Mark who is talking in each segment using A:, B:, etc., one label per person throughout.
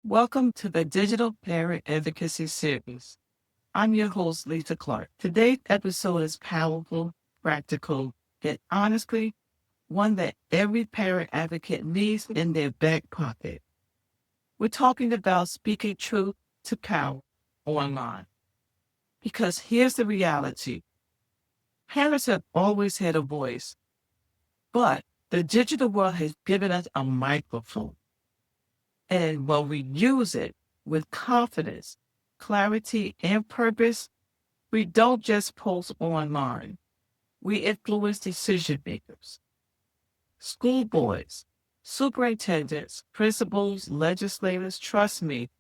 A: Welcome to the Digital Parent Advocacy Series. I'm your host, Lisa Clark. Today's episode is powerful, practical, and honestly, one that every parent advocate needs in their back pocket. We're talking about speaking truth to power online. Because here's the reality. Parents have always had a voice, but the digital world has given us a microphone. And when we use it with confidence, clarity, and purpose, we don't just post online. We influence decision makers, school boards, superintendents, principals, legislators. Trust me,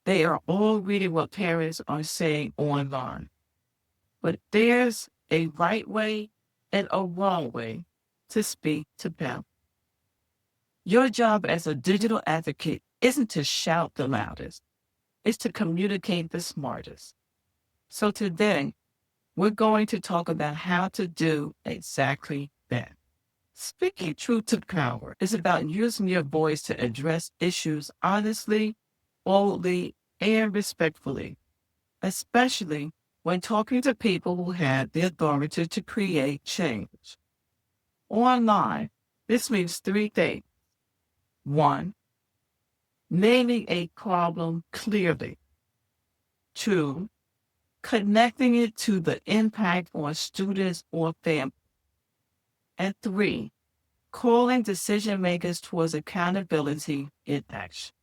A: they are all reading what parents are saying online. But there's a right way and a wrong way to speak to them. Your job as a digital advocate isn't to shout the loudest. Is to communicate the smartest. So today, we're going to talk about how to do exactly that. Speaking truth to power is about using your voice to address issues honestly, boldly, and respectfully, especially when talking to people who have the authority to create change. Online, this means three things. One, naming a problem clearly. Two, connecting it to the impact on students or families. And three, calling decision makers towards accountability in action.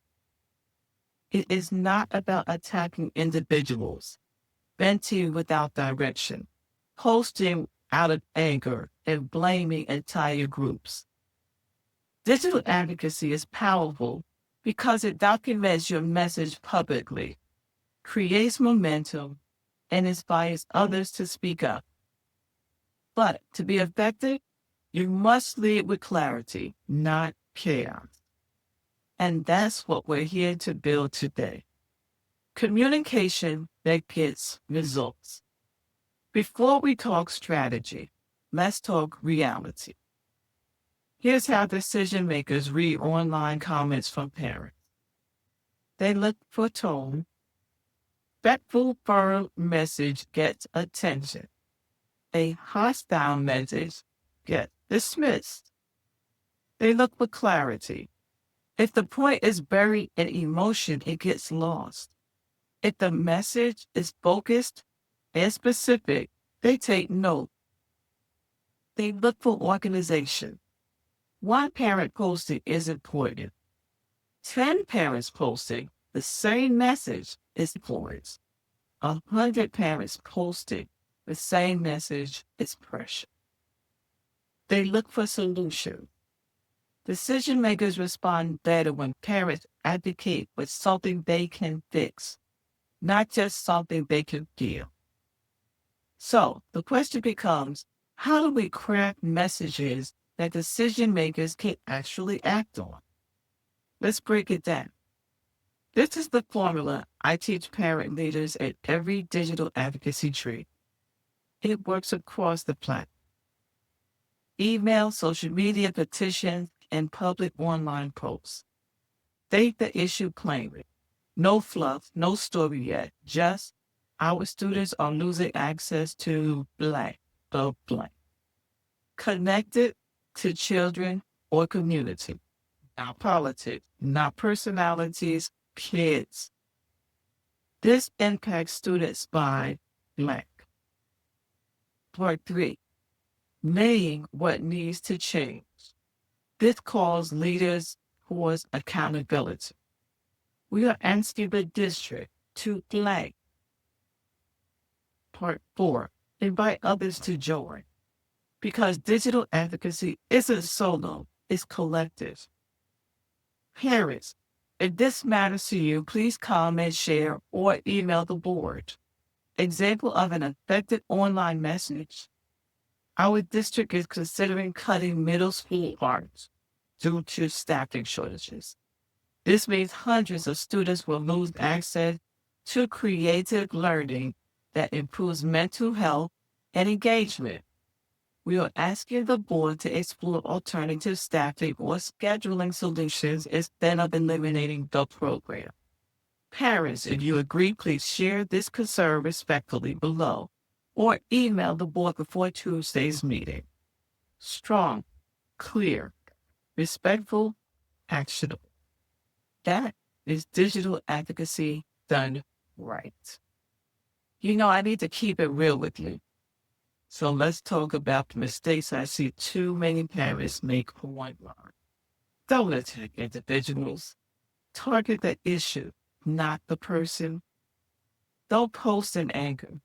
A: It is not about attacking individuals, venting without direction, posting out of anger, and blaming entire groups. Digital advocacy is powerful because it documents your message publicly, creates momentum, and inspires others to speak up. But to be effective, you must lead with clarity, not chaos. And that's what we're here to build today. Communication that gets results. Before we talk strategy, let's talk reality. Here's how decision makers read online comments from parents. They look for tone. Respectful, firm message gets attention. A hostile message gets dismissed. They look for clarity. If the point is buried in emotion, it gets lost. If the message is focused and specific, they take note. They look for organization. One parent posting is important. 10 parents posting the same message is important. 100 parents posting the same message is pressure. They look for solutions. Decision makers respond better when parents advocate with something they can fix, not just something they can feel. So the question becomes, how do we craft messages that decision makers can actually act on? Let's break it down. This is the formula I teach parent leaders at every digital advocacy tree. It works across the platform. Email, social media, petitions, and public online posts. State the issue plainly. No fluff, no story yet. Just our students are losing access to blank, the blank. Connected to children or community. Not politics, not personalities, kids. This impacts students by blank. Part 3. Knowing what needs to change. This calls leaders towards accountability. We are asking the district to blank. Part 4. Invite others to join. Because digital advocacy isn't solo, it's collective. Parents, if this matters to you, please comment, share, or email the board. Example of an effective online message. Our district is considering cutting middle school arts due to staffing shortages. This means hundreds of students will lose access to creative learning that improves mental health and engagement. We are asking the board to explore alternative staffing or scheduling solutions instead of eliminating the program. Parents, if you agree, please share this concern respectfully below or email the board before Tuesday's meeting. Strong, clear, respectful, actionable. That is digital advocacy done right. I need to keep it real with you. So let's talk about the mistakes I see too many parents make online. Don't attack individuals. Target the issue, not the person. Don't post in anger.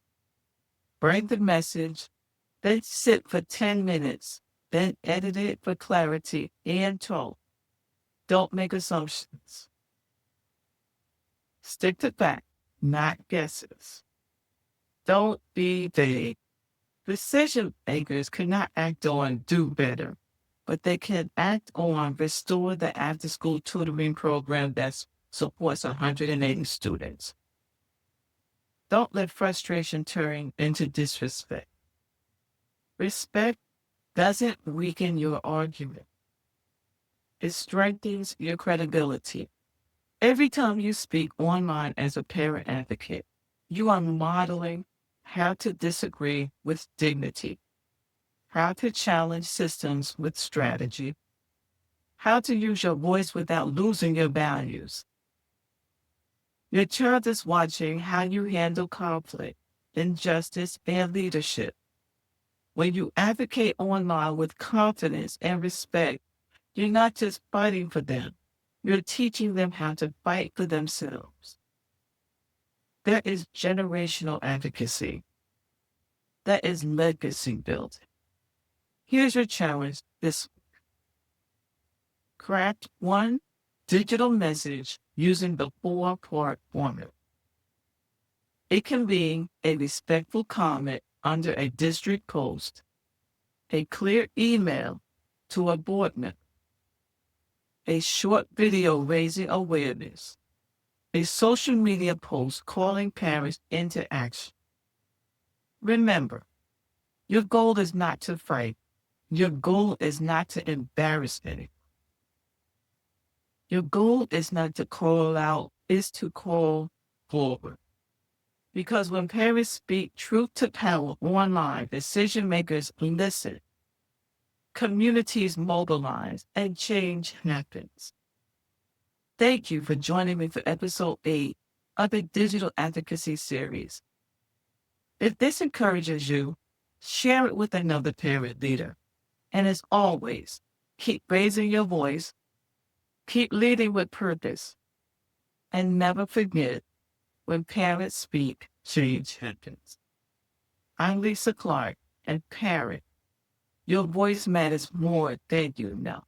A: Bring the message, then sit for 10 minutes, then edit it for clarity and tone. Don't make assumptions. Stick to facts, not guesses. Don't be vague. Decision makers cannot act on do better, but they can act on restore the after-school tutoring program that supports 180 students. Don't let frustration turn into disrespect. Respect doesn't weaken your argument. It strengthens your credibility. Every time you speak online as a parent advocate, you are modeling how to disagree with dignity, how to challenge systems with strategy, how to use your voice without losing your values. Your child is watching how you handle conflict, injustice, and leadership. When you advocate online with confidence and respect, you're not just fighting for them, you're teaching them how to fight for themselves. There is generational advocacy. That is legacy building. Here's your challenge this week. Craft one digital message using the 4-part formula. It can be a respectful comment under a district post, a clear email to a board member, a short video raising awareness, a social media post calling parents into action. Remember, your goal is not to fight. Your goal is not to embarrass anyone. Your goal is not to call out, is to call forward. Because when parents speak truth to power online, decision makers listen, communities mobilize, and change happens. Thank you for joining me for episode 8 of the Digital Advocacy Series. If this encourages you, share it with another parent leader. And as always, keep raising your voice, keep leading with purpose, and never forget, when parents speak, change happens. I'm Lisa Clark, and parent, your voice matters more than you know.